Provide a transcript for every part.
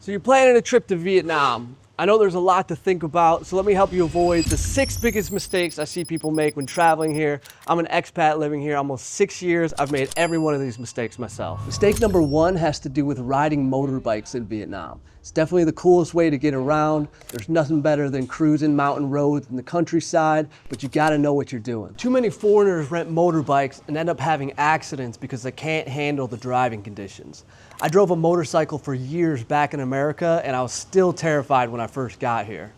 So you're planning a trip to Vietnam. I know there's a lot to think about, so let me help you avoid the 6 biggest mistakes I see people make when traveling here. I'm an expat living here almost 6 years. I've made every one of these mistakes myself. Mistake number 1 has to do with riding motorbikes in Vietnam. It's definitely the coolest way to get around. There's nothing better than cruising mountain roads in the countryside, but you gotta know what you're doing. Too many foreigners rent motorbikes and end up having accidents because they can't handle the driving conditions. I drove a motorcycle for years back in America, and I was still terrified when I first got here.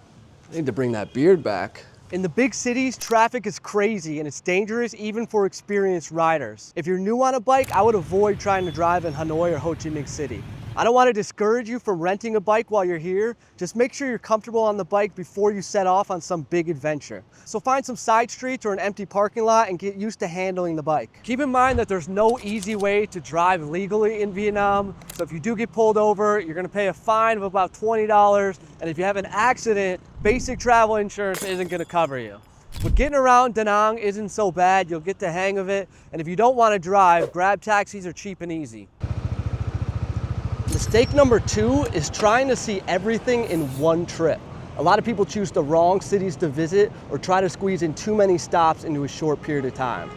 I need to bring that beard back. In the big cities, traffic is crazy and it's dangerous even for experienced riders. If you're new on a bike, I would avoid trying to drive in Hanoi or Ho Chi Minh City. I don't want to discourage you from renting a bike while you're here. Just make sure you're comfortable on the bike before you set off on some big adventure. So find some side streets or an empty parking lot and get used to handling the bike. Keep in mind that there's no easy way to drive legally in Vietnam. So if you do get pulled over, you're going to pay a fine of about $20. And if you have an accident, basic travel insurance isn't going to cover you. But getting around Da Nang isn't so bad. You'll get the hang of it. And if you don't want to drive, grab taxis are cheap and easy. Mistake number 2 is trying to see everything in one trip. A lot of people choose the wrong cities to visit or try to squeeze in too many stops into a short period of time.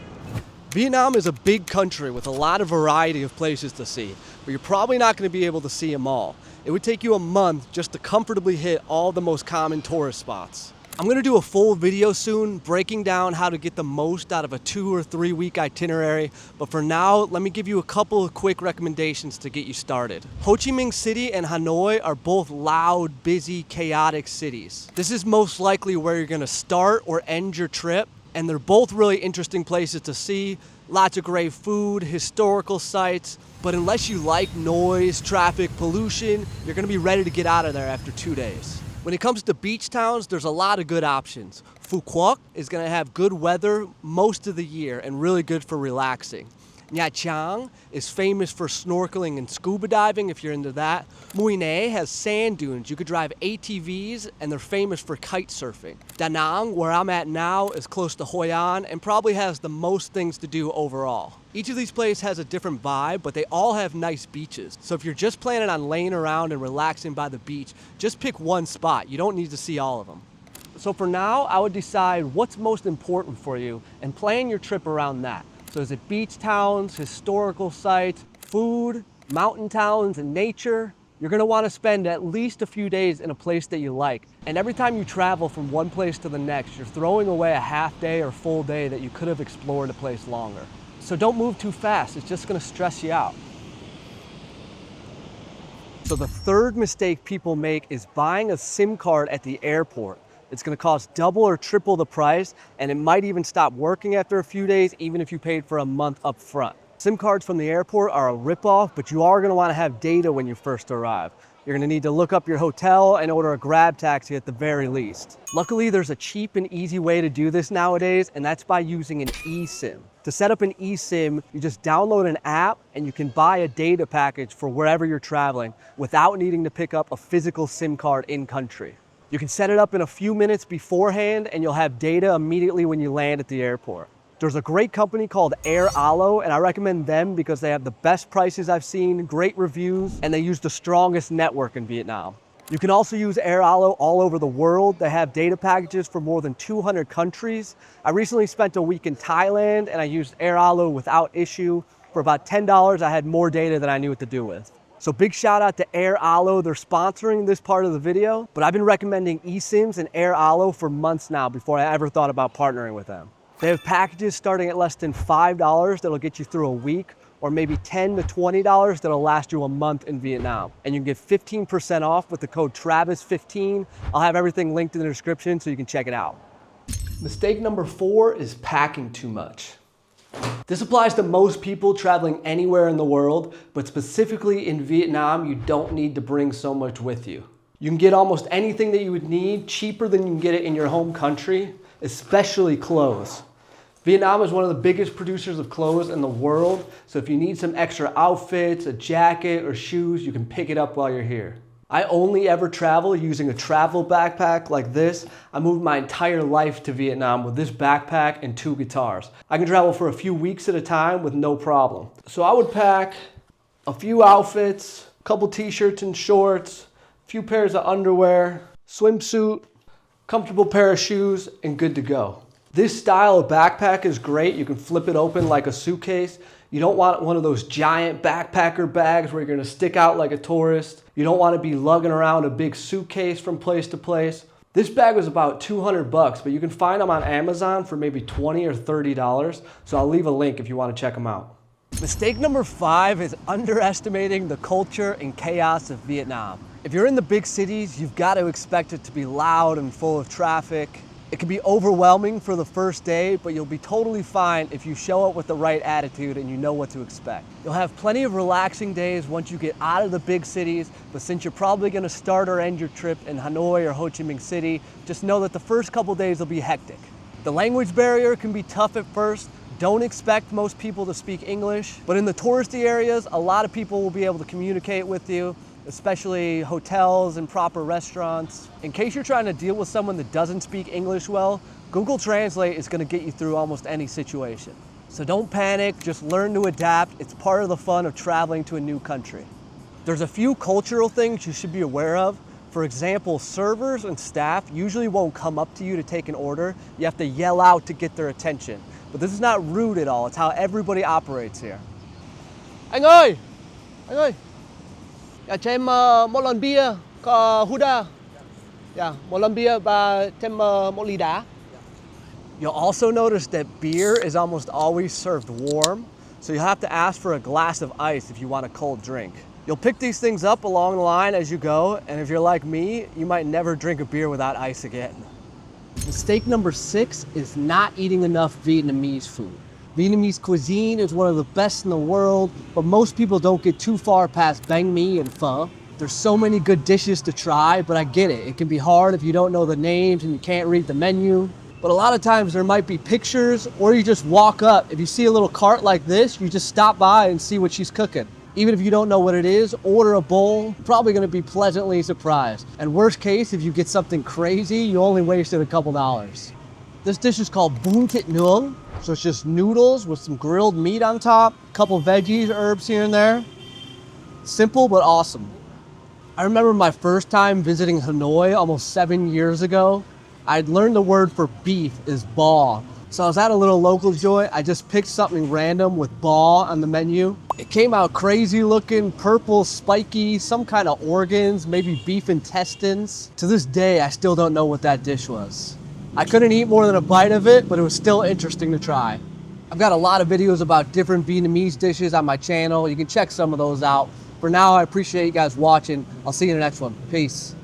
Vietnam is a big country with a lot of variety of places to see, but you're probably not going to be able to see them all. It would take you a month just to comfortably hit all the most common tourist spots. I'm going to do a full video soon breaking down how to get the most out of a 2 or 3 week itinerary, but for now, let me give you a couple of quick recommendations to get you started. Ho Chi Minh City and Hanoi are both loud, busy, chaotic cities. This is most likely where you're going to start or end your trip, and they're both really interesting places to see. Lots of great food, historical sites, but unless you like noise, traffic, pollution, you're going to be ready to get out of there after 2 days. When it comes to beach towns, there's a lot of good options. Phu Quoc is going to have good weather most of the year and really good for relaxing. Nha Trang is famous for snorkeling and scuba diving if you're into that. Mui Ne has sand dunes. You could drive ATVs and they're famous for kite surfing. Da Nang, where I'm at now, is close to Hoi An and probably has the most things to do overall. Each of these places has a different vibe, but they all have nice beaches. So if you're just planning on laying around and relaxing by the beach, just pick one spot. You don't need to see all of them. So for now, I would decide what's most important for you and plan your trip around that. So is it beach towns, historical sites, food, mountain towns, and nature? You're gonna wanna spend at least a few days in a place that you like. And every time you travel from one place to the next, you're throwing away a half day or full day that you could have explored a place longer. So don't move too fast, it's just gonna stress you out. So the third mistake people make is buying a SIM card at the airport. It's going to cost double or triple the price, and it might even stop working after a few days, even if you paid for a month up front. SIM cards from the airport are a ripoff, but you are going to want to have data when you first arrive. You're going to need to look up your hotel and order a grab taxi at the very least. Luckily, there's a cheap and easy way to do this nowadays, and that's by using an eSIM. To set up an eSIM, you just download an app and you can buy a data package for wherever you're traveling without needing to pick up a physical SIM card in country. You can set it up in a few minutes beforehand and you'll have data immediately when you land at the airport. There's a great company called Air Alo, and I recommend them because they have the best prices I've seen, great reviews, and they use the strongest network in Vietnam. You can also use Air Alo all over the world. They have data packages for more than 200 countries. I recently spent a week in Thailand and I used Air Alo without issue. For about $10, I had more data than I knew what to do with. So big shout out to Air Alo. They're sponsoring this part of the video, but I've been recommending eSIMs and Air Alo for months now before I ever thought about partnering with them. They have packages starting at less than $5 that'll get you through a week, or maybe $10 to $20 that'll last you a month in Vietnam. And you can get 15% off with the code TRAVIS15. I'll have everything linked in the description so you can check it out. Mistake number 4 is packing too much. This applies to most people traveling anywhere in the world, but specifically in Vietnam, you don't need to bring so much with you. You can get almost anything that you would need cheaper than you can get it in your home country, especially clothes. Vietnam is one of the biggest producers of clothes in the world, so if you need some extra outfits, a jacket, or shoes, you can pick it up while you're here. I only ever travel using a travel backpack like this. I moved my entire life to Vietnam with this backpack and 2 guitars. I can travel for a few weeks at a time with no problem. So I would pack a few outfits, a couple t-shirts and shorts, few pairs of underwear, swimsuit, comfortable pair of shoes, and good to go. This style of backpack is great. You can flip it open like a suitcase. You don't want one of those giant backpacker bags where you're gonna stick out like a tourist. You don't wanna be lugging around a big suitcase from place to place. This bag was about 200 bucks, but you can find them on Amazon for maybe $20 or $30. So I'll leave a link if you wanna check them out. Mistake number 5 is underestimating the culture and chaos of Vietnam. If you're in the big cities, you've got to expect it to be loud and full of traffic. It can be overwhelming for the first day, but you'll be totally fine if you show up with the right attitude and you know what to expect. You'll have plenty of relaxing days once you get out of the big cities, but since you're probably gonna start or end your trip in Hanoi or Ho Chi Minh City, just know that the first couple days will be hectic. The language barrier can be tough at first. Don't expect most people to speak English, but in the touristy areas, a lot of people will be able to communicate with you, especially hotels and proper restaurants. In case you're trying to deal with someone that doesn't speak English well, Google Translate is gonna get you through almost any situation. So don't panic, just learn to adapt. It's part of the fun of traveling to a new country. There's a few cultural things you should be aware of. For example, servers and staff usually won't come up to you to take an order. You have to yell out to get their attention. But this is not rude at all. It's how everybody operates here. Anh ơi, dạ, cho em một lon bia có Huda. Yeah, một lon bia và thêm một ly đá. You'll also notice that beer is almost always served warm, so you'll have to ask for a glass of ice if you want a cold drink. You'll pick these things up along the line as you go, and if you're like me, you might never drink a beer without ice again. Mistake number 6 is not eating enough Vietnamese food. Vietnamese cuisine is one of the best in the world, but most people don't get too far past banh mi and pho. There's so many good dishes to try, but I get it. It can be hard if you don't know the names and you can't read the menu. But a lot of times there might be pictures, or you just walk up. If you see a little cart like this, you just stop by and see what she's cooking. Even if you don't know what it is, order a bowl. You're probably gonna be pleasantly surprised. And worst case, if you get something crazy, you only wasted a couple dollars. This dish is called bún thịt nướng. So it's just noodles with some grilled meat on top, a couple veggies, herbs here and there. Simple, but awesome. I remember my first time visiting Hanoi almost 7 years ago. I'd learned the word for beef is bò. So I was at a little local joint. I just picked something random with bò on the menu. It came out crazy looking, purple, spiky, some kind of organs, maybe beef intestines. To this day, I still don't know what that dish was. I couldn't eat more than a bite of it, but it was still interesting to try. I've got a lot of videos about different Vietnamese dishes on my channel. You can check some of those out. For now, I appreciate you guys watching. I'll see you in the next one. Peace.